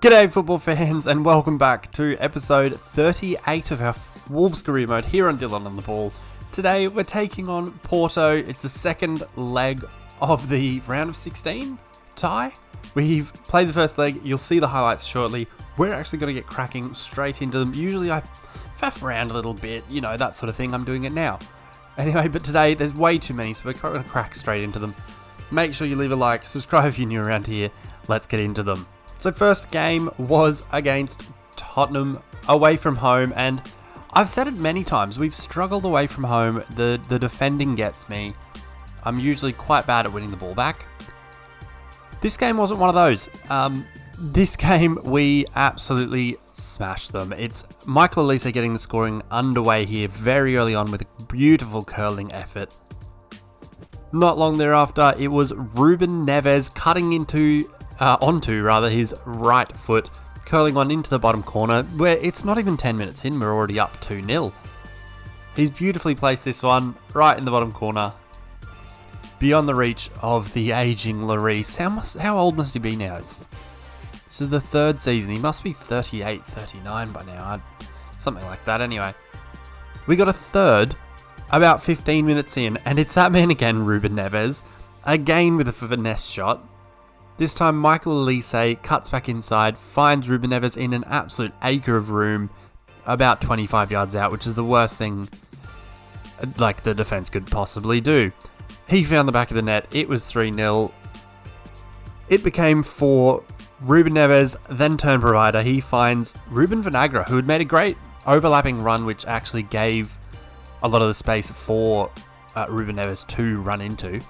G'day football fans and welcome back to episode 38 of our Wolves career mode here on Dylan on the Ball. Today we're taking on Porto. It's the second leg of the round of 16 tie. We've played the first leg, you'll see the highlights shortly. We're actually going to get cracking straight into them. Usually I faff around a little bit, you know, that sort of thing. I'm doing it now. Anyway, but today there's way too many, so we're going to crack straight into them. Make sure you leave a like, subscribe if you're new around here. Let's get into them. So first game was against Tottenham away from home, and I've said it many times, we've struggled away from home. The defending gets me. I'm usually quite bad at winning the ball back. This game wasn't one of those. This game we absolutely smashed them. It's Michael Licensor getting the scoring underway here very early on with a beautiful curling effort. Not long thereafter, it was Ruben Neves cutting onto his right foot, curling one into the bottom corner, where it's not even 10 minutes in, we're already up 2-0. He's beautifully placed this one right in the bottom corner, beyond the reach of the aging Lloris. How old must he be now? It's the third season. He must be 38, 39 by now. Something like that anyway. We got a third about 15 minutes in, and it's that man again, Ruben Neves, again with a finesse shot. This time Michael Licensor cuts back inside, finds Ruben Neves in an absolute acre of room, about 25 yards out, which is the worst thing like the defence could possibly do. He found the back of the net, it was 3-0. It became for Ruben Neves, then turn provider. He finds Ruben Vinagre, who had made a great overlapping run, which actually gave a lot of the space for Ruben Neves to run into.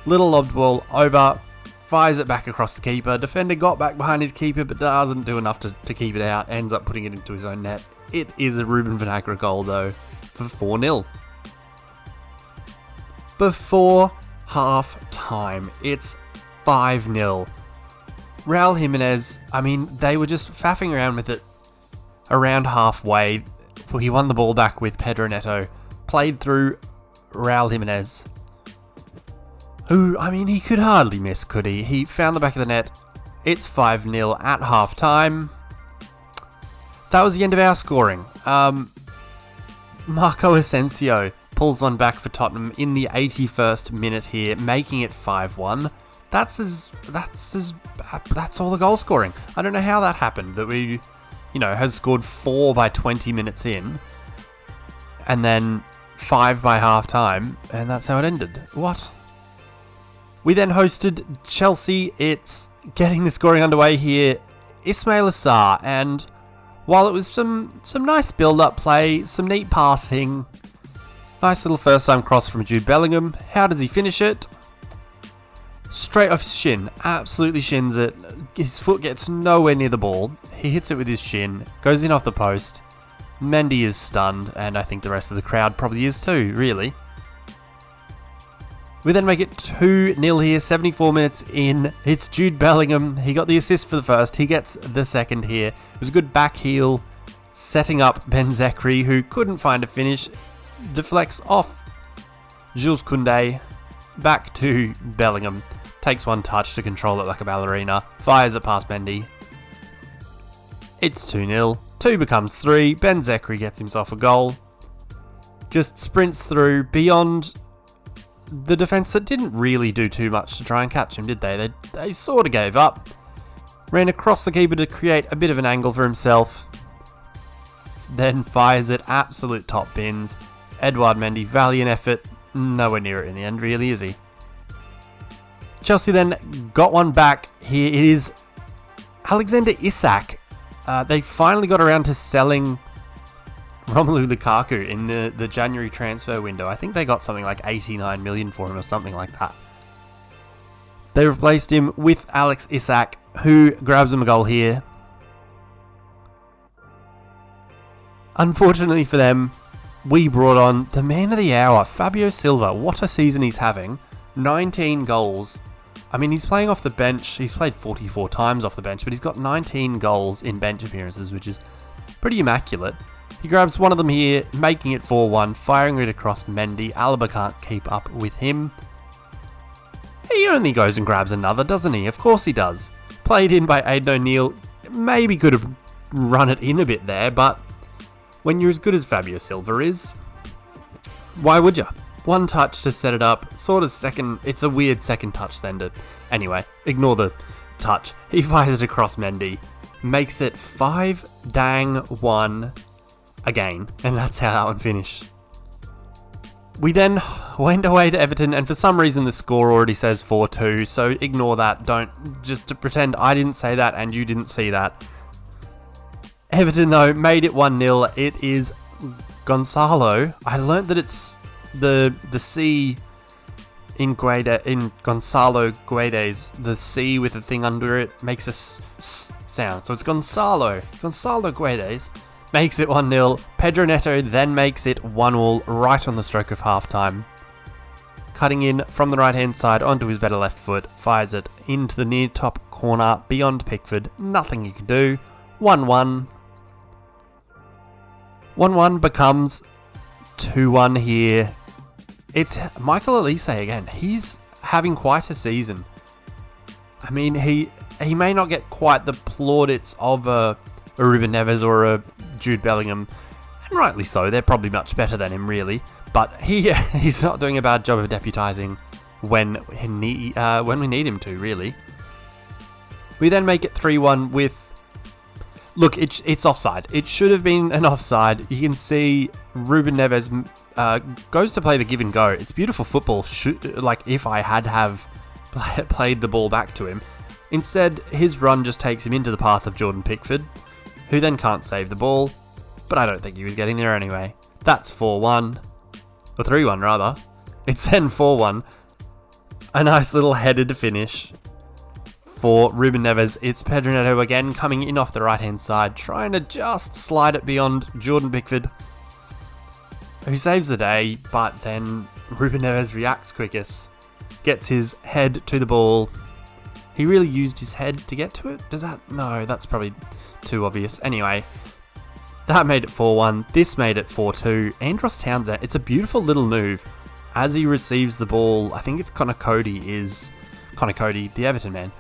Little lobbed ball over, fires it back across the keeper. Defender got back behind his keeper, but doesn't do enough to keep it out. Ends up putting it into his own net. It is a Ruben Vinagre goal, though, for 4-0. Before half-time, it's 5-0. Raul Jimenez, they were just faffing around with it around halfway. He won the ball back with Pedro Neto. Played through Raul Jimenez, who, he could hardly miss, could he? He found the back of the net. It's 5-0 at half-time. That was the end of our scoring. Marco Asensio pulls one back for Tottenham in the 81st minute here, making it 5-1. That's all the goal scoring. I don't know how that happened, that we, has scored 4 by 20 minutes in, and then 5 by half-time, and that's how it ended. What? We then hosted Chelsea. It's getting the scoring underway here. Ismail Assar, and while it was some nice build-up play, some neat passing, nice little first-time cross from Jude Bellingham, how does he finish it? Straight off his shin. Absolutely shins it. His foot gets nowhere near the ball. He hits it with his shin, goes in off the post. Mendy is stunned, and I think the rest of the crowd probably is too, really. We then make it 2-0 here, 74 minutes in. It's Jude Bellingham. He got the assist for the first. He gets the second here. It was a good back heel, setting up Ben Zekri, who couldn't find a finish. Deflects off Jules Koundé. Back to Bellingham. Takes one touch to control it like a ballerina. Fires it past Mendy. It's 2-0. 2 becomes 3. Ben Zekri gets himself a goal. Just sprints through beyond the defence that didn't really do too much to try and catch him, did they? They sort of gave up. Ran across the keeper to create a bit of an angle for himself. Then fires it absolute top bins. Edouard Mendy, valiant effort. Nowhere near it in the end, really, is he? Chelsea then got one back. Here it is Alexander Isak. They finally got around to selling Romelu Lukaku in the January transfer window. I think they got something like 89 million for him or something like that. They replaced him with Alex Isak, who grabs him a goal here. Unfortunately for them, we brought on the man of the hour, Fabio Silva. What a season he's having. 19 goals. He's playing off the bench. He's played 44 times off the bench, but he's got 19 goals in bench appearances, which is pretty immaculate. He grabs one of them here, making it 4-1, firing it across Mendy. Alaba can't keep up with him. He only goes and grabs another, doesn't he? Of course he does. Played in by Aidan O'Neill. Maybe could have run it in a bit there, but when you're as good as Fabio Silva is, why would you? One touch to set it up, sort of second, it's a weird second touch then to, anyway, ignore the touch. He fires it across Mendy, makes it 5-1 again, and that's how that one finished. We then went away to Everton, and for some reason the score already says 4-2, so ignore that. Don't, just to pretend I didn't say that and you didn't see that. Everton, though, made it 1-0. It is Gonzalo. I learnt that it's the C in Gonzalo Guedes, the C with the thing under it makes a s sound. So it's Gonzalo Guedes makes it 1-0. Pedro Neto then makes it 1-1 right on the stroke of halftime. Cutting in from the right hand side onto his better left foot, fires it into the near top corner beyond Pickford. Nothing you can do. 1-1. 1-1 becomes 2-1 here. It's Michael Elise again. He's having quite a season. I mean, he may not get quite the plaudits of a Ruben Neves or a Jude Bellingham, and rightly so. They're probably much better than him, really. But he's not doing a bad job of deputising when we need him to, really. We then make it 3-1 with... Look, it's offside. It should have been an offside. You can see Ruben Neves goes to play the give and go. It's beautiful football. Like if I had played the ball back to him. Instead, his run just takes him into the path of Jordan Pickford, who then can't save the ball. But I don't think he was getting there anyway. That's 4-1. Or 3-1 rather. It's then 4-1. A nice little headed finish for Ruben Neves. It's Pedro Neto again coming in off the right hand side, trying to just slide it beyond Jordan Pickford, who saves the day, but then Ruben Neves reacts quickest, gets his head to the ball. He really used his head to get to it? No, that's probably too obvious. Anyway, that made it 4-1. This made it 4-2. Andros Townsend, it's a beautiful little move. As he receives the ball, I think it's Connor Cody, the Everton man,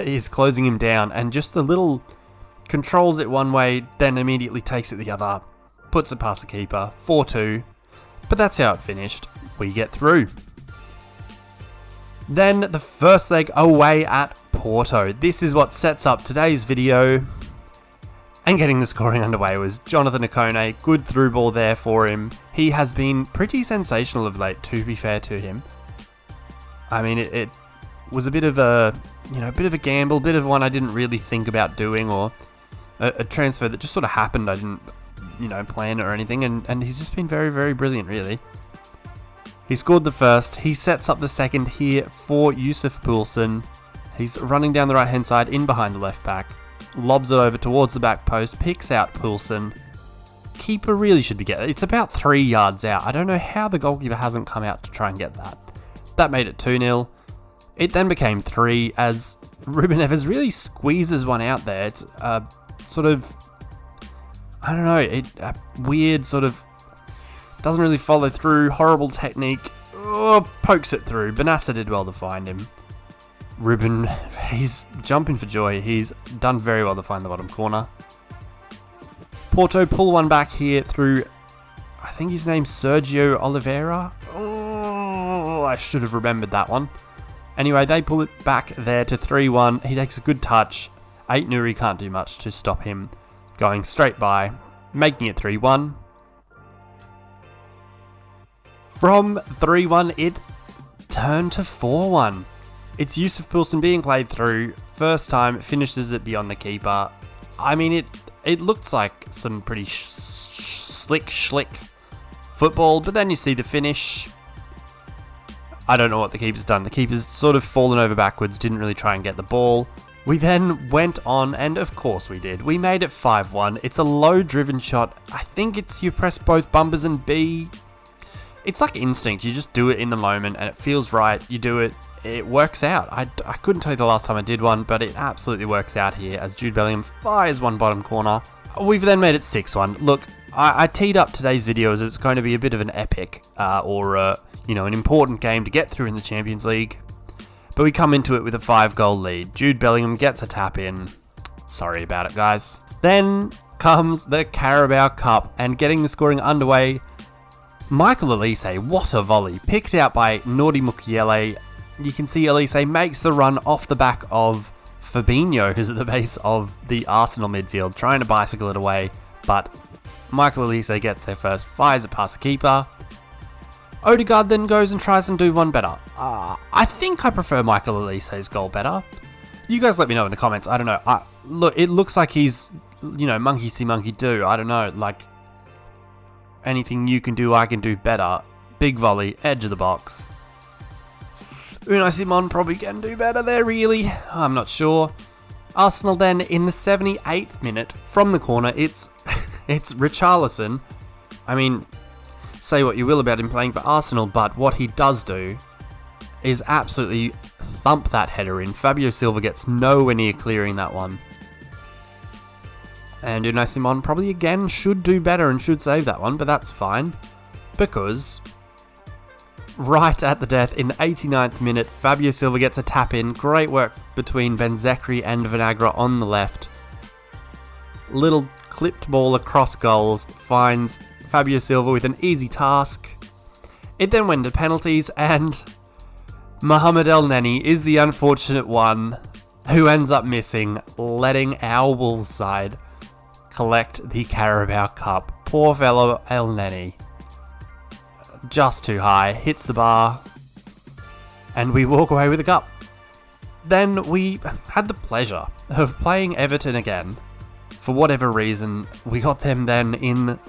is closing him down, and just the little controls it one way, then immediately takes it the other, puts it past the keeper. 4-2. But that's how it finished. We get through. Then the first leg away at Porto. This is what sets up today's video. And getting the scoring underway was Jonathan Okone. Good through ball there for him. He has been pretty sensational of late, to be fair to him. I mean, it was a bit of a gamble, a bit of one I didn't really think about doing, or a transfer that just sort of happened. I didn't, plan it or anything, and he's just been very, very brilliant, really. He scored the first. He sets up the second here for Yusuf Poulsen. He's running down the right-hand side, in behind the left back. Lobs it over towards the back post, picks out Poulsen. Keeper really should be getting it. It's about 3 yards out. I don't know how the goalkeeper hasn't come out to try and get that. That made it 2-0. It then became 3 as Ruben Neves really squeezes one out there. It's sort of, I don't know, a weird sort of, doesn't really follow through, horrible technique. Oh, pokes it through. Benassa did well to find him. Ruben, he's jumping for joy. He's done very well to find the bottom corner. Porto pull one back here through, I think his name's Sergio Oliveira. Oh, I should have remembered that one. Anyway, they pull it back there to 3-1. He takes a good touch. Ait-Nouri can't do much to stop him going straight by, making it 3-1. From 3-1, it turned to 4-1. It's Yusuf Poulsen being played through. First time, finishes it beyond the keeper. I mean, it looks like some pretty slick football, but then you see the finish. I don't know what the keeper's done. The keeper's sort of fallen over backwards, didn't really try and get the ball. We then went on, and of course we did. We made it 5-1. It's a low-driven shot. I think it's you press both bumpers and B. It's like instinct. You just do it in the moment, and it feels right. You do it. It works out. I couldn't tell you the last time I did one, but it absolutely works out here as Jude Bellingham fires one bottom corner. We've then made it 6-1. Look, I teed up today's video as it's going to be a bit of an epic, or an important game to get through in the Champions League. But we come into it with a 5-goal lead. Jude Bellingham gets a tap in. Sorry about it, guys. Then comes the Carabao Cup, and getting the scoring underway, Michael Elise, what a volley. Picked out by Nordi Mukiele. You can see Elise makes the run off the back of Fabinho, who's at the base of the Arsenal midfield, trying to bicycle it away, but Michael Elise gets there first, fires it past the keeper. Odegaard then goes and tries and do one better. I think I prefer Michael Elise's goal better. You guys let me know in the comments. I don't know. Look, it looks like he's, monkey see, monkey do. I don't know. Like, anything you can do, I can do better. Big volley, edge of the box. Unai Simon probably can do better there, really. I'm not sure. Arsenal then, in the 78th minute, from the corner, it's Richarlison. I mean, say what you will about him playing for Arsenal, but what he does do is absolutely thump that header in. Fabio Silva gets nowhere near clearing that one. And Unai Simon probably again should do better and should save that one, but that's fine. Because right at the death, in the 89th minute, Fabio Silva gets a tap in. Great work between Benzekri and Vinagre on the left. Little clipped ball across goals finds Fabio Silva with an easy task. It then went to penalties, and Mohamed El Neni is the unfortunate one who ends up missing, letting our Wolves side collect the Carabao Cup. Poor fellow El Neni. Just too high, hits the bar, and we walk away with the cup. Then we had the pleasure of playing Everton again. For whatever reason, we got them then in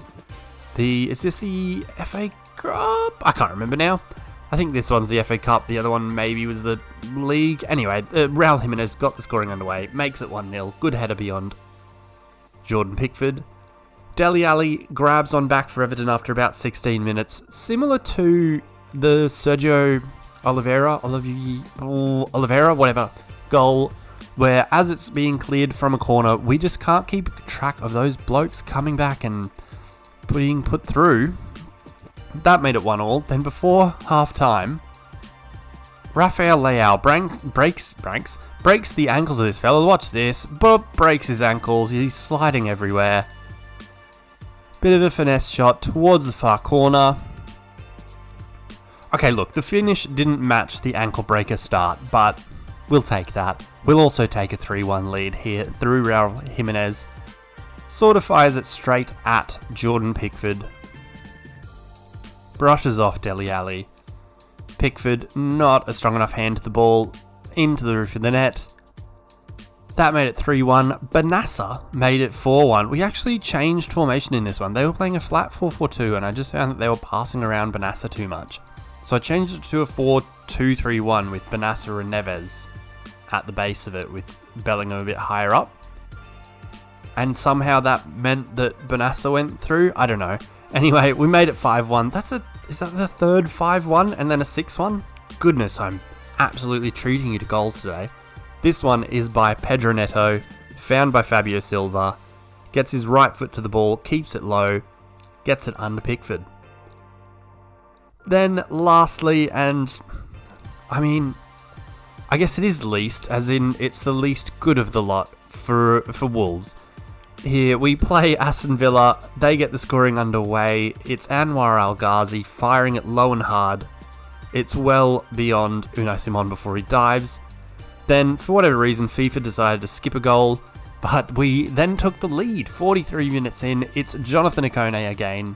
is this the FA Cup? I can't remember now. I think this one's the FA Cup, the other one maybe was the league. Anyway, Raul Jimenez got the scoring underway, makes it 1-0, good header beyond Jordan Pickford. Dele Alli grabs on back for Everton after about 16 minutes, similar to the Sergio Oliveira, whatever, goal, where as it's being cleared from a corner, we just can't keep track of those blokes coming back and being put through. That made it 1-1. Then before half-time, Rafael Leao breaks the ankles of this fella. Watch this. Breaks his ankles. He's sliding everywhere. Bit of a finesse shot towards the far corner. Okay, look, the finish didn't match the ankle breaker start, but we'll take that. We'll also take a 3-1 lead here through Raul Jimenez. Sort of fires it straight at Jordan Pickford. Brushes off Dele Alli. Pickford, not a strong enough hand to the ball, into the roof of the net. That made it 3-1. Benassa made it 4-1. We actually changed formation in this one. They were playing a flat 4-4-2, and I just found that they were passing around Benassa too much. So I changed it to a 4-2-3-1 with Benassa and Neves at the base of it, with Bellingham a bit higher up. And somehow that meant that Benassa went through. I don't know. Anyway, we made it 5-1. Is that the third 5-1 and then a 6-1? Goodness, I'm absolutely treating you to goals today. This one is by Pedro Neto, found by Fabio Silva, gets his right foot to the ball, keeps it low, gets it under Pickford. Then lastly, and I mean, I guess it is least, as in it's the least good of the lot for Wolves. Here we play Aston Villa, they get the scoring underway. It's Anwar Al Ghazi firing it low and hard. It's well beyond Unai Simon before he dives. Then, for whatever reason, FIFA decided to skip a goal, but we then took the lead. 43 minutes in, it's Jonathan Ikone again.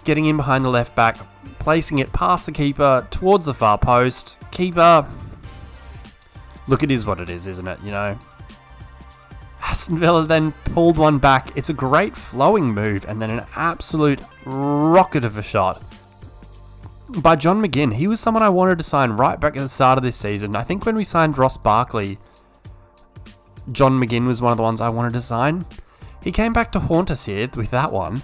Getting in behind the left back, placing it past the keeper, towards the far post. Keeper, look, it is what it is, isn't it, you know? Aston Villa then pulled one back. It's a great flowing move, and then an absolute rocket of a shot by John McGinn. He was someone I wanted to sign right back at the start of this season. I think when we signed Ross Barkley, John McGinn was one of the ones I wanted to sign. He came back to haunt us here with that one.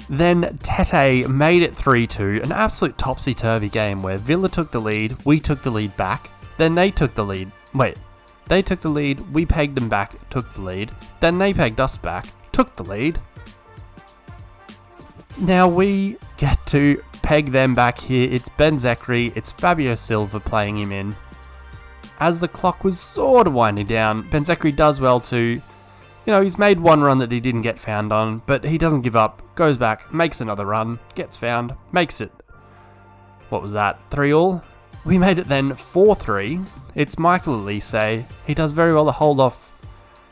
Then Tete made it 3-2, an absolute topsy-turvy game where Villa took the lead, we took the lead back, then they took the lead. They took the lead, we pegged them back, took the lead, then they pegged us back, took the lead. Now we get to peg them back here. It's Ben Zekri, it's Fabio Silva playing him in. As the clock was sort of winding down, Ben Zekri does well too. You know, he's made one run that he didn't get found on, but he doesn't give up, goes back, makes another run, gets found, makes it. What was that, 3-all? We made it then 4-3. It's Michael Elise. He does very well to hold off.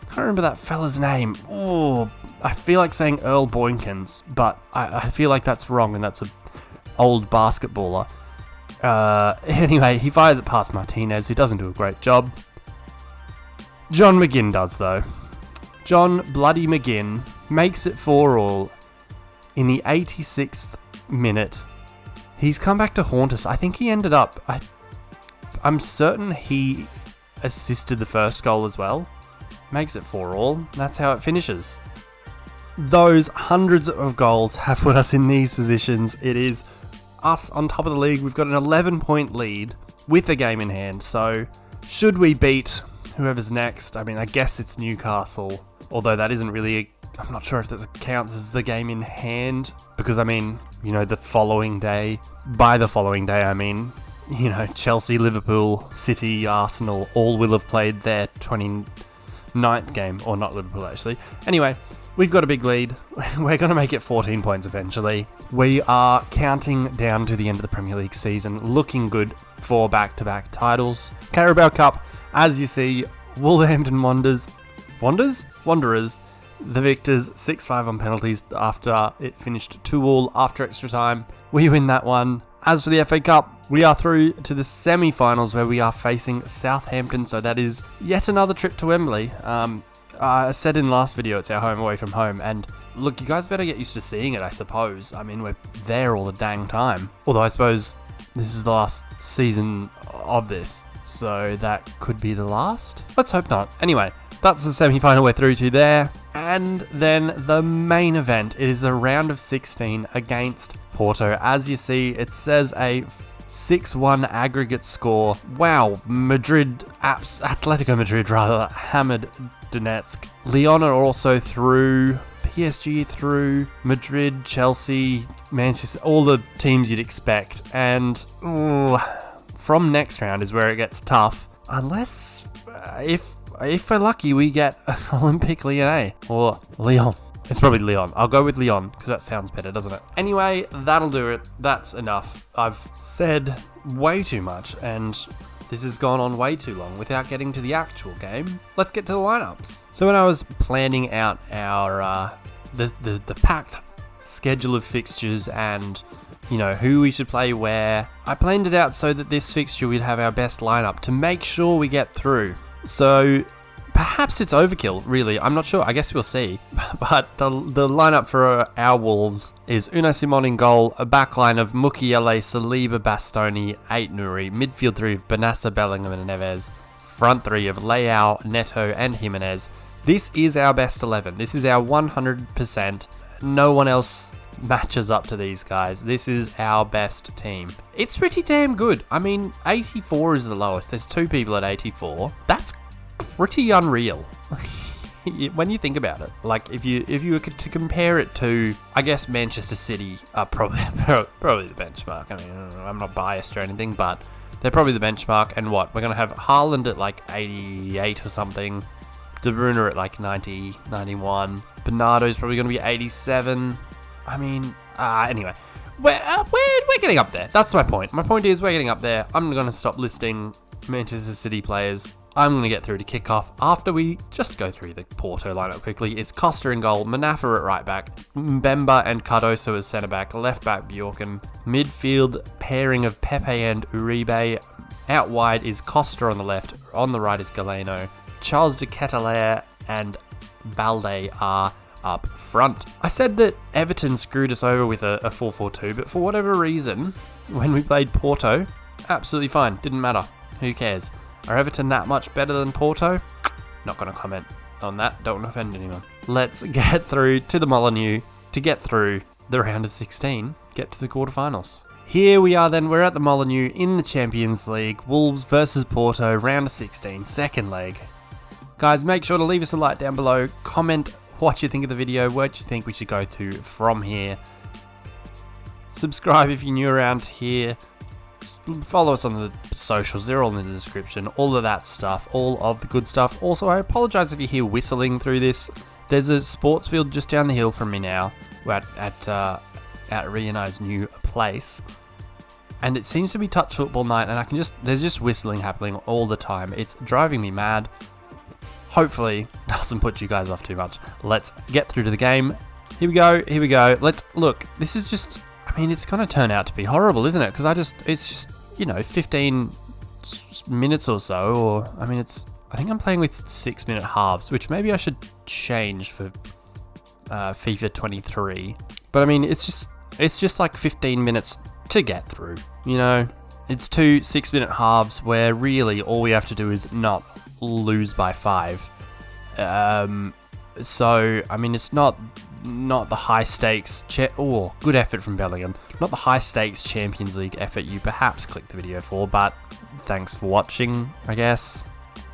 Can't remember that fella's name. Oh, I feel like saying Earl Boykins, but I feel like that's wrong and that's an old basketballer. Anyway, he fires it past Martinez, who doesn't do a great job. John McGinn does, though. John Bloody McGinn makes it 4-all in the 86th minute. He's come back to haunt us. I think he ended up... I'm certain he assisted the first goal as well. Makes it 4-all. That's how it finishes. Those hundreds of goals have put us in these positions. It is us on top of the league. We've got an 11-point lead with a game in hand. So, should we beat whoever's next? I mean, I guess it's Newcastle. Although that isn't really... I'm not sure if that counts as the game in hand. Because, I mean, you know, the following day... By the following day, I mean, you know, Chelsea, Liverpool, City, Arsenal all will have played their 29th game. Or not Liverpool, actually. Anyway... We've got a big lead. We're going to make it 14 points eventually. We are counting down to the end of the Premier League season, looking good for back-to-back titles. Carabao Cup, as you see, Wolverhampton Wanderers, the victors, 6-5 on penalties after it finished 2-all after extra time. We win that one. As for the FA Cup, we are through to the semi-finals where we are facing Southampton, so that is yet another trip to Wembley. I said in the last video, it's our home away from home, and look, you guys better get used to seeing it, I suppose. I mean, we're there all the dang time. Although I suppose this is the last season of this, so that could be the last? Let's hope not. Anyway, that's the semi-final we're through to there. And then the main event, it is the round of 16 against Porto. As you see, it says a 6-1 aggregate score. Wow, Atletico Madrid rather, hammered Donetsk. Lyon are also through, PSG through, Madrid, Chelsea, Manchester, all the teams you'd expect. And from next round is where it gets tough. Unless, if we're lucky, we get Olympique Lyonnais or Lyon. It's probably Lyon. I'll go with Lyon because that sounds better, doesn't it? Anyway, that'll do it. That's enough. I've said way too much and this has gone on way too long without getting to the actual game. Let's get to the lineups. So when I was planning out our the packed schedule of fixtures and, you know, who we should play where, I planned it out so that this fixture we'd have our best lineup to make sure we get through. So perhaps it's overkill, really. I'm not sure. I guess we'll see. But the lineup for our Wolves is Unai Simon in goal, a backline of Mukiele, Saliba, Bastoni, Ait-Nouri, midfield 3 of Benassa, Bellingham and Neves, front 3 of Leao, Neto and Jimenez. This is our best 11. This is our 100%. No one else matches up to these guys. This is our best team. It's pretty damn good. I mean, 84 is the lowest. There's 2 people at 84. That's pretty unreal when you think about it. Like, if you were to compare it to, I guess Manchester City are probably the benchmark. I mean, I'm not biased or anything, but they're probably the benchmark. And what, we're gonna have Haaland at like 88 or something, De Bruyne at like 90, 91, Bernardo's probably gonna be 87. I mean, anyway, we're getting up there. That's my point. My point is we're getting up there. I'm gonna stop listing Manchester City players. I'm going to get through to kickoff after we just go through the Porto lineup quickly. It's Costa in goal, Manafa at right back, Mbemba and Cardoso as centre back, left back Bjorken, midfield pairing of Pepe and Uribe. Out wide is Costa on the left, on the right is Galeno. Charles de Ketelaere and Balde are up front. I said that Everton screwed us over with a 4-4-2, but for whatever reason, when we played Porto, absolutely fine, didn't matter. Who cares? Are Everton that much better than Porto? Not going to comment on that. Don't want to offend anyone. Let's get through to the Molineux to get through the round of 16, get to the quarterfinals. Here we are then. We're at the Molineux in the Champions League. Wolves versus Porto, round of 16, second leg. Guys, make sure to leave us a like down below. Comment what you think of the video, where do you think we should go to from here. Subscribe if you're new around here. Follow us on the socials, they're all in the description. All of that stuff, all of the good stuff. Also, I apologise if you hear whistling through this. There's a sports field just down the hill from me now. We're at Reno's new place. And it seems to be touch football night, and there's just whistling happening all the time. It's driving me mad. Hopefully, doesn't put you guys off too much. Let's get through to the game. Here we go. Let's look. This is just, it's going to turn out to be horrible, isn't it? Because it's just, 15 minutes or so, or, I think I'm playing with 6-minute halves, which maybe I should change for FIFA 23. But it's just like 15 minutes to get through, It's 2 6-minute halves where really all we have to do is not lose by 5. So, it's not the high stakes, good effort from Bellingham. Not the high stakes Champions League effort you perhaps clicked the video for, but thanks for watching, I guess.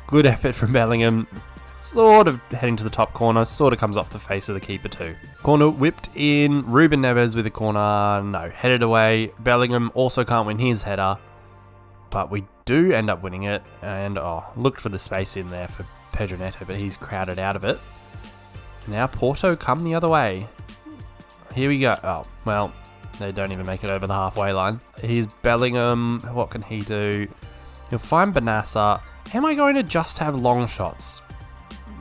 Good effort from Bellingham. Sort of heading to the top corner, sort of comes off the face of the keeper too. Corner whipped in, Ruben Neves with a corner, no, headed away. Bellingham also can't win his header, but we do end up winning it, and looked for the space in there for Pedro Neto, but he's crowded out of it. Now Porto come the other way. Here we go. Oh, well, they don't even make it over the halfway line. Here's Bellingham, what can he do? He'll find Benassa. Am I going to just have long shots?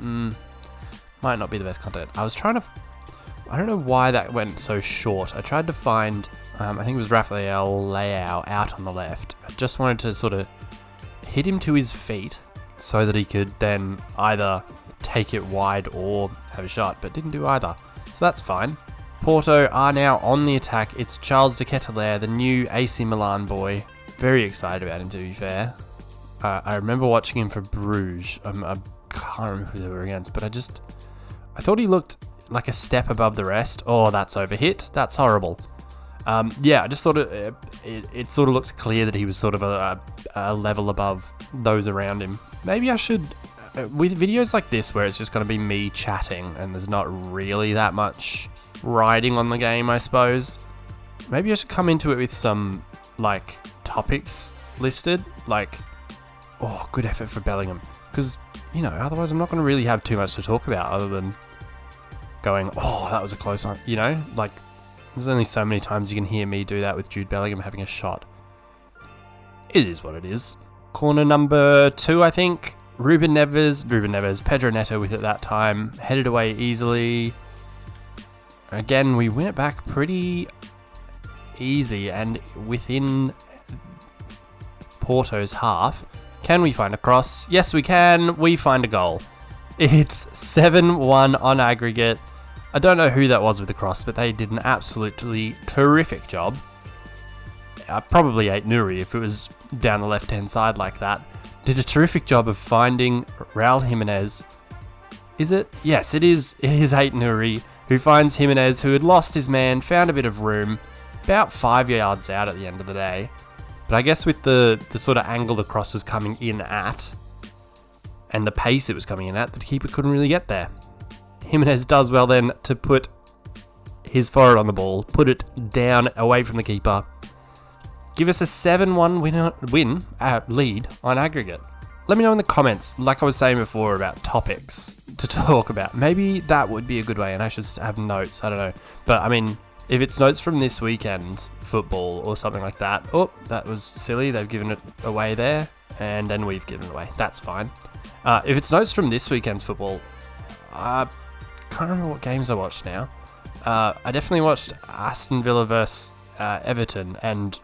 Might not be the best content. I don't know why that went so short. I tried to find, I think it was Rafael Leao out on the left. I just wanted to sort of hit him to his feet so that he could then either take it wide or have a shot, but didn't do either. So that's fine. Porto are now on the attack. It's Charles de Ketelaere, the new AC Milan boy. Very excited about him, to be fair. I remember watching him for Bruges. I can't remember who they were against, but I thought he looked like a step above the rest. Oh, that's overhit. That's horrible. I just thought it sort of looked clear that he was sort of a level above those around him. Maybe I should, with videos like this where it's just going to be me chatting and there's not really that much writing on the game, I suppose. Maybe I should come into it with some, topics listed. Good effort for Bellingham. Because, otherwise I'm not going to really have too much to talk about other than going, that was a close one. There's only so many times you can hear me do that with Jude Bellingham having a shot. It is what it is. Corner number 2, I think. Ruben Neves, Pedro Neto with it that time. Headed away easily. Again, we win it back pretty easy and within Porto's half. Can we find a cross? Yes, we can. We find a goal. It's 7-1 on aggregate. I don't know who that was with the cross, but they did an absolutely terrific job. Probably Ait-Nouri if it was down the left-hand side like that. Did a terrific job of finding Raul Jimenez. Is it? Yes, it is. It is Ait-Nouri who finds Jimenez, who had lost his man, found a bit of room, about 5 yards out at the end of the day. But I guess with the sort of angle the cross was coming in at, and the pace it was coming in at, the keeper couldn't really get there. Jimenez does well then to put his forehead on the ball, put it down away from the keeper. Give us a 7-1 lead on aggregate. Let me know in the comments, like I was saying before, about topics to talk about. Maybe that would be a good way, and I should have notes, I don't know. But if it's notes from this weekend's football or something like that, that was silly, they've given it away there, and then we've given it away. That's fine. If it's notes from this weekend's football, I can't remember what games I watched now. I definitely watched Aston Villa versus Everton, and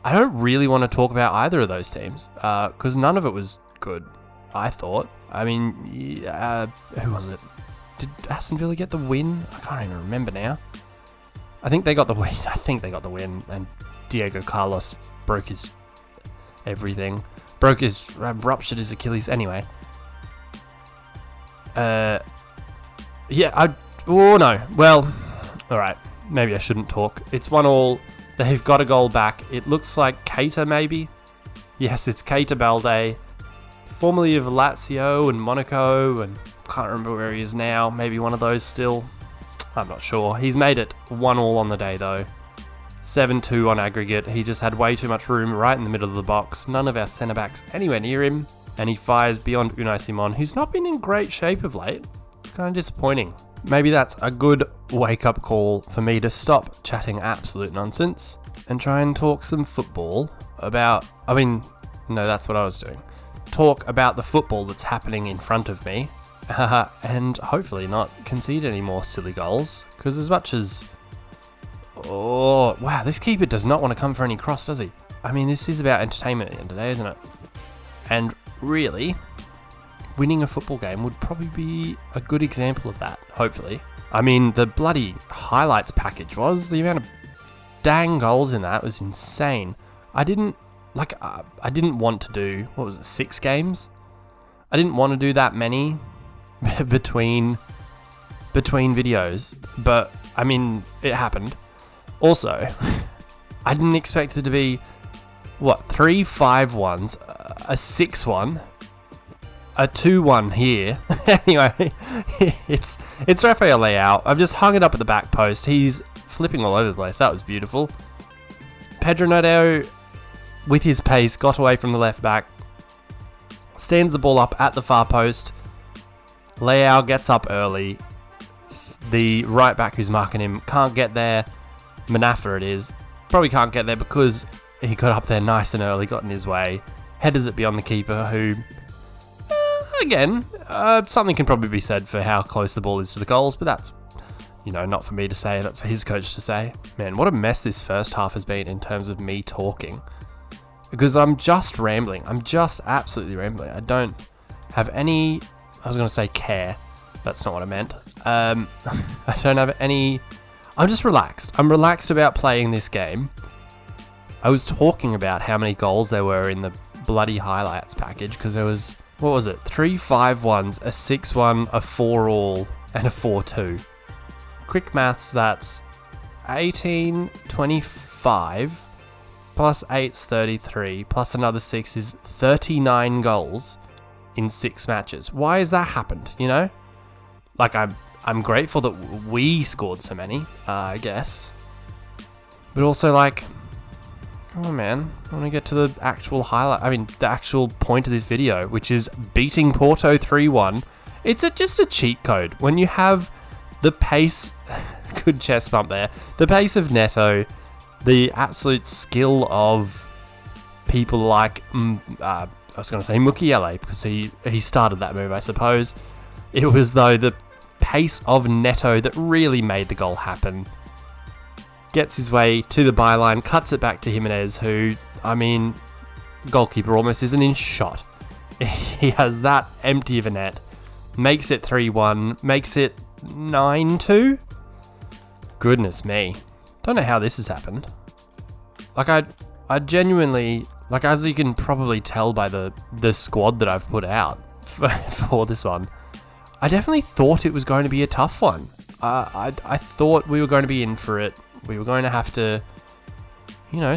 I don't really want to talk about either of those teams, because none of it was good, I thought. Who was it? Did Aston Villa get the win? I can't even remember now. I think they got the win. And Diego Carlos broke his everything. Ruptured his Achilles. Anyway. No. Well, alright. Maybe I shouldn't talk. It's 1-1. They've got a goal back. It looks like Keita, maybe? Yes, it's Keita Balde. Formerly of Lazio and Monaco, and can't remember where he is now. Maybe one of those still. I'm not sure. He's made it 1-1 on the day, though. 7-2 on aggregate. He just had way too much room right in the middle of the box. None of our centre-backs anywhere near him. And he fires beyond Unai Simon, who's not been in great shape of late. It's kind of disappointing. Maybe that's a good wake-up call for me to stop chatting absolute nonsense and try and talk some football about... no, that's what I was doing. Talk about the football that's happening in front of me and hopefully not concede any more silly goals. Because as much as... Oh, wow, this keeper does not want to come for any cross, does he? I mean, this is about entertainment at the end of the day, isn't it? And really, winning a football game would probably be a good example of that, hopefully. I mean, the bloody highlights package the amount of dang goals in that was insane. I didn't want to do, 6 games? I didn't want to do that many between videos, but I mean, it happened. Also, I didn't expect it to be, 3 5-1s, a 6-1, a 2-1 here. Anyway, it's Rafael Leao. I've just hung it up at the back post. He's flipping all over the place. That was beautiful. Pedro Neto, with his pace, got away from the left back, stands the ball up at the far post. Leao gets up early. The right back who's marking him can't get there. Manafa it is. Probably can't get there because he got up there nice and early, got in his way. Headers it beyond the keeper who, again, something can probably be said for how close the ball is to the goals, but that's, not for me to say. That's for his coach to say. Man, what a mess this first half has been in terms of me talking. Because I'm just rambling. I'm just absolutely rambling. I don't have any... I was going to say care. That's not what I meant. I don't have any... I'm just relaxed. I'm relaxed about playing this game. I was talking about how many goals there were in the bloody highlights package because there was... 3 5-1s, a 6-1, a 4-all, and a 4-2. Quick maths, that's 18-25... plus 8's 33, plus another 6 is 39 goals in 6 matches. Why has that happened, I'm grateful that we scored so many, I guess. But also, come on, man. I want to get to the actual the actual point of this video, which is beating Porto 3-1. It's just a cheat code. When you have the pace... Good chest bump there. The pace of Neto... The absolute skill of people like, I was going to say Mukiele, because he started that move, I suppose. It was, though, the pace of Neto that really made the goal happen. Gets his way to the byline, cuts it back to Jimenez, who, goalkeeper almost isn't in shot. He has that empty of a net. Makes it 3-1, makes it 9-2. Goodness me. Don't know how this has happened. I genuinely, as you can probably tell by the squad that I've put out for this one, I definitely thought it was going to be a tough one. I thought we were going to be in for it. We were going to have to,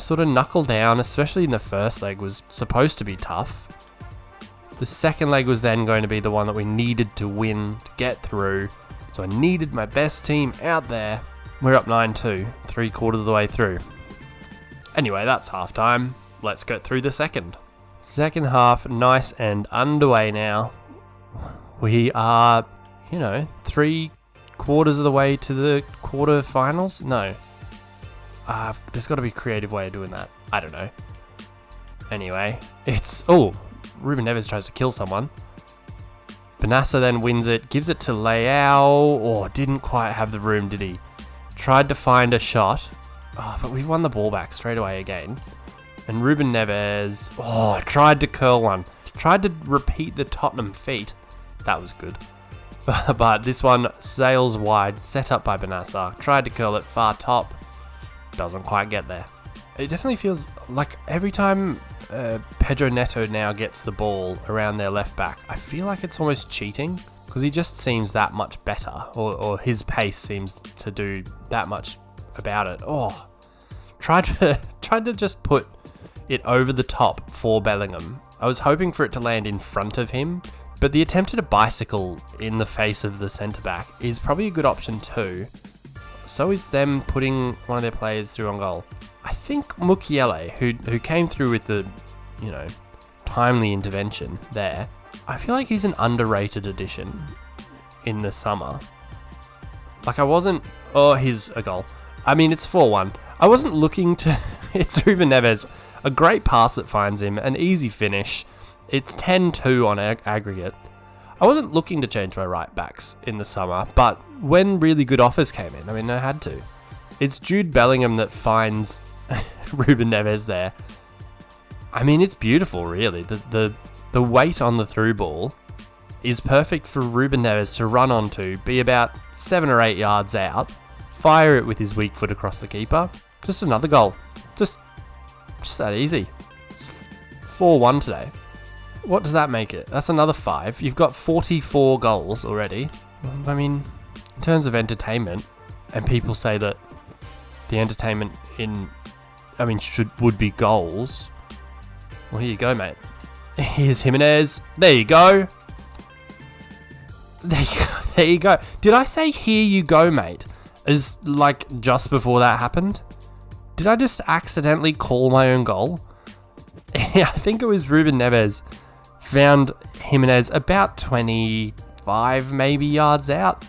sort of knuckle down, especially in the first leg was supposed to be tough. The second leg was then going to be the one that we needed to win to get through. So I needed my best team out there. We're up 9-2, 3/4 of the way through. Anyway, that's half time. Let's get through the second. Second half, nice and underway now. We are, 3/4 of the way to the quarterfinals? No. There's got to be a creative way of doing that. I don't know. Anyway, it's... Oh, Ruben Neves tries to kill someone. Benassa then wins it, gives it to Leao. Didn't quite have the room, did he? Tried to find a shot. But we've won the ball back straight away again. And Ruben Neves, tried to curl one. Tried to repeat the Tottenham feat. That was good. But this one sails wide, set up by Benassa. Tried to curl it far top. Doesn't quite get there. It definitely feels like every time Pedro Neto now gets the ball around their left back, I feel like it's almost cheating. Because he just seems that much better, or his pace seems to do that much about it. Tried to just put it over the top for Bellingham. I was hoping for it to land in front of him, but the attempt at a bicycle in the face of the centre-back is probably a good option too. so is them putting one of their players through on goal. I think Mukiele, who came through with the, timely intervention there, I feel like he's an underrated addition in the summer. Like, here's a goal. I mean, it's 4-1. I wasn't looking to... It's Ruben Neves. A great pass that finds him. An easy finish. It's 10-2 on aggregate. I wasn't looking to change my right backs in the summer, but when really good offers came in, I had to. It's Jude Bellingham that finds Ruben Neves there. It's beautiful, really. The weight on the through ball is perfect for Ruben Neves to run onto, be about 7 or 8 yards out, fire it with his weak foot across the keeper. Just another goal. Just that easy. It's 4-1 today. What does that make it? That's another 5. You've got 44 goals already. In terms of entertainment, and people say that the entertainment would be goals. Well, here you go, mate. Here's Jimenez. There you go. There you go. Did I say here you go, mate? As just before that happened? Did I just accidentally call my own goal? I think it was Ruben Neves found Jimenez about 25 maybe yards out.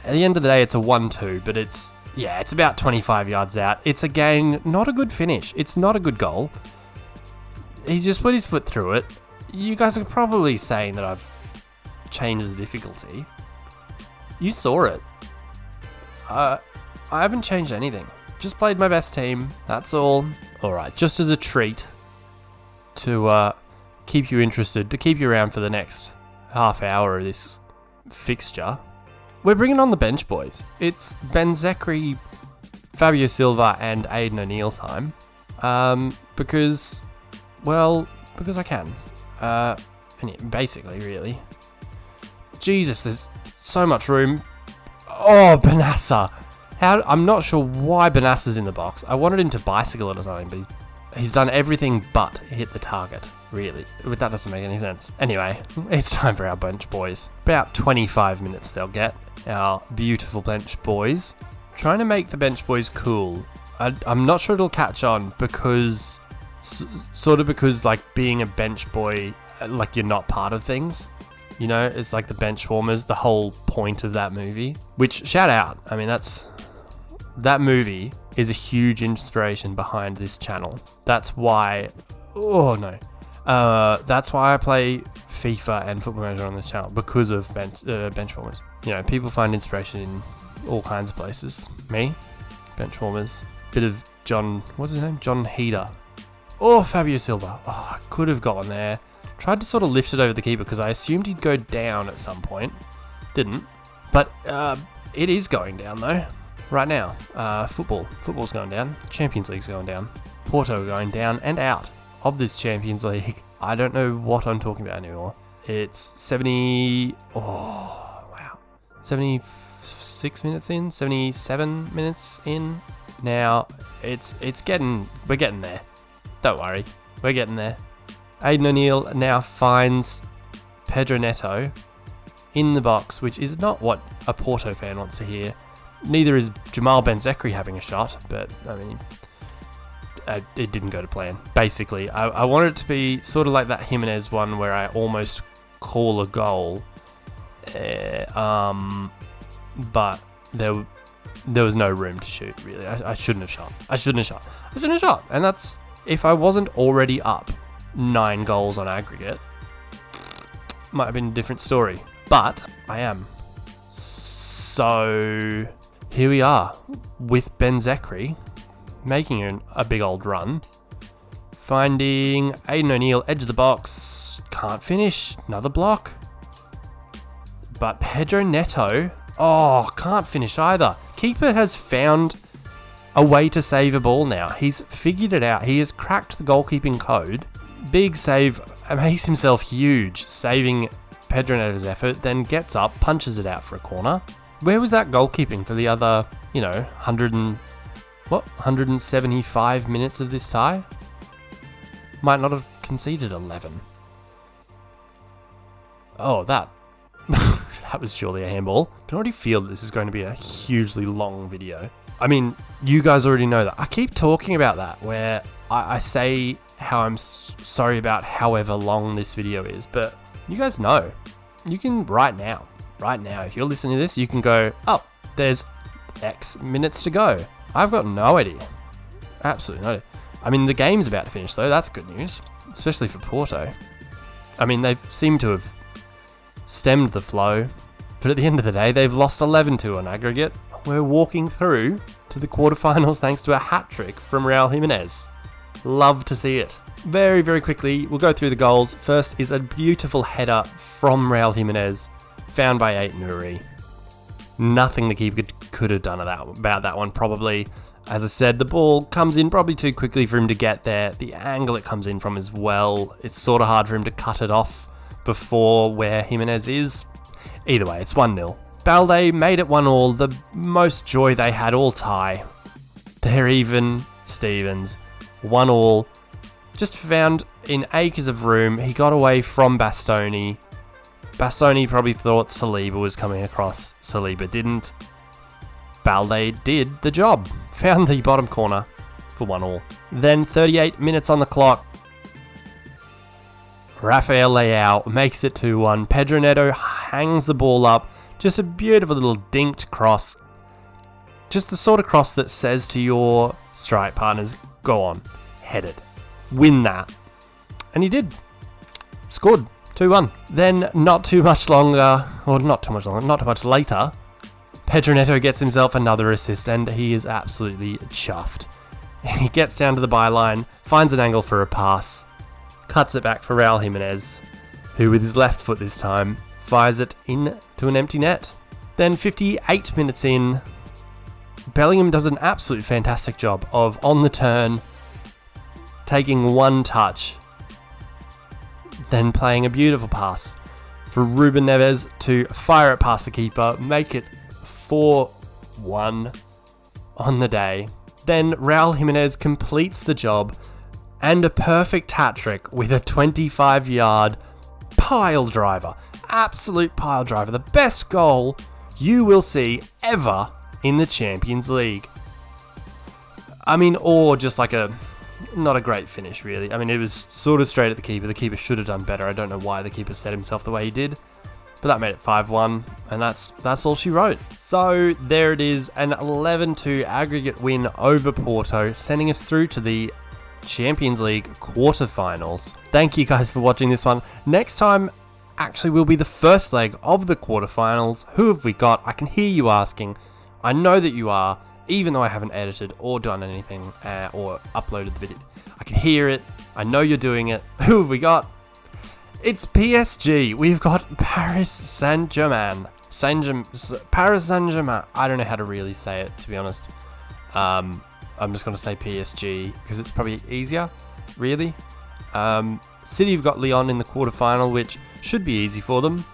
At the end of the day, it's a 1-2, but it's about 25 yards out. It's again not a good finish. It's not a good goal. He's just put his foot through it. You guys are probably saying that I've changed the difficulty. You saw it. I haven't changed anything. Just played my best team. That's all. Alright, just as a treat to keep you interested, to keep you around for the next half hour of this fixture, we're bringing on the bench boys. It's Ben Zekri, Fabio Silva and Aidan O'Neill time. Because I can. Basically, really. Jesus, there's so much room. Oh, Benassa. I'm not sure why Benassa's in the box. I wanted him to bicycle it or something, but he's done everything but hit the target, really. That doesn't make any sense. Anyway, it's time for our bench boys. About 25 minutes they'll get. Our beautiful bench boys. Trying to make the bench boys cool. I'm not sure it'll catch on because... because being a bench boy, you're not part of things. It's like the bench warmers, the whole point of that movie. Which, shout out. That movie is a huge inspiration behind this channel. That's why... Oh, no. That's why I play FIFA and Football Manager on this channel, because of bench warmers. People find inspiration in all kinds of places. Me, bench warmers. Bit of John... What's his name? John Heder. Oh, Fabio Silva. Oh, I could have gotten there. Tried to sort of lift it over the keeper because I assumed he'd go down at some point. Didn't. But it is going down, though. Right now. Football's going down. Champions League's going down. Porto going down and out of this Champions League. I don't know what I'm talking about anymore. It's 70... Oh, wow. 76 minutes in? 77 minutes in? Now, we're getting there. Don't worry. We're getting there. Aidan O'Neill now finds Pedro Neto in the box, which is not what a Porto fan wants to hear. Neither is Jamal Ben-Zekri having a shot, but, it didn't go to plan. Basically, I wanted it to be sort of like that Jimenez one where I almost call a goal, but there was no room to shoot, really. I shouldn't have shot. And that's, if I wasn't already up 9 goals on aggregate, might have been a different story. But I am. So here we are with Ben Zekri making a big old run. Finding Aidan O'Neill, edge of the box. Can't finish. Another block. But Pedro Neto, can't finish either. Keeper has found a way to save a ball now. He's figured it out. He has cracked the goalkeeping code. Big save, makes himself huge, saving Pedro Neto's effort, then gets up, punches it out for a corner. Where was that goalkeeping for the other, 175 minutes of this tie? Might not have conceded 11. Oh, that that was surely a handball. I can already feel that this is going to be a hugely long video. I mean, you guys already know that. I keep talking about that, where I say how I'm sorry about however long this video is, but you guys know. You can right now, if you're listening to this, you can go, oh, there's X minutes to go. I've got no idea. Absolutely no idea. I mean, the game's about to finish though, that's good news. Especially for Porto. I mean, they seem to have stemmed the flow, but at the end of the day, they've lost 11-2 on aggregate. We're walking through to the quarterfinals thanks to a hat-trick from Raul Jimenez. Love to see it. Very, very quickly, we'll go through the goals. First is a beautiful header from Raul Jimenez, found by Ait-Nouri. Nothing the keeper could have done about that one, probably. As I said, the ball comes in probably too quickly for him to get there. The angle it comes in from as well, it's sort of hard for him to cut it off before where Jimenez is. Either way, it's 1-0. Balde made it 1-1, the most joy they had all tie. They're even Stevens. 1-1. Just found in acres of room. He got away from Bastoni. Bastoni probably thought Saliba was coming across. Saliba didn't. Balde did the job. Found the bottom corner for 1-1. Then 38 minutes on the clock. Rafael Leao makes it 2-1. Pedro Neto hangs the ball up. Just a beautiful little dinked cross. Just the sort of cross that says to your strike partners, go on, head it. Win that. And he did. Scored 2-1. Then not too much later, Pedro Neto gets himself another assist and he is absolutely chuffed. He gets down to the byline, finds an angle for a pass, cuts it back for Raul Jimenez, who with his left foot this time, fires it into an empty net. Then 58 minutes in, Bellingham does an absolute fantastic job of, on the turn, taking one touch, then playing a beautiful pass for Ruben Neves to fire it past the keeper, make it 4-1 on the day. Then Raul Jimenez completes the job and a perfect hat-trick with a 25-yard pile driver. Absolute pile driver. The best goal you will see ever in the Champions League. I mean, or just like not a great finish, really. I mean, it was sort of straight at the keeper. The keeper should have done better. I don't know why the keeper set himself the way he did. But that made it 5-1, and that's all she wrote. So there it is, an 11-2 aggregate win over Porto, sending us through to the Champions League quarterfinals. Thank you guys for watching this one. Next time actually will be the first leg of the quarterfinals. Who have we got? I can hear you asking. I know that you are, even though I haven't edited or done anything or uploaded the video. I can hear it. I know you're doing it. Who have we got? It's PSG. We've got Paris Saint-Germain. Paris Saint-Germain. I don't know how to really say it, to be honest. I'm just going to say PSG because it's probably easier, really. City have got Lyon in the quarterfinal, which should be easy for them,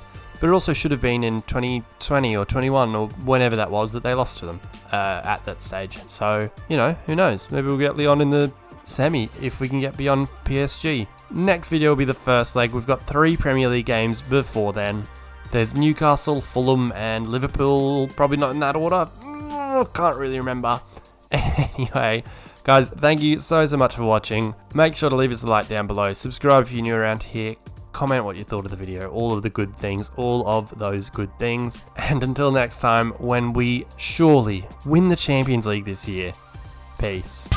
but it also should have been in 2020 or 21 or whenever that was that they lost to them at that stage. So, you know, who knows? Maybe we'll get Lyon in the semi if we can get beyond PSG. Next video will be the first leg. We've got 3 Premier League games before then. There's Newcastle, Fulham, and Liverpool. Probably not in that order. Can't really remember. Anyway, guys, thank you so much for watching. Make sure to leave us a like down below. Subscribe if you're new around here. Comment what you thought of the video. All of the good things. All of those good things. And until next time, when we surely win the Champions League this year. Peace.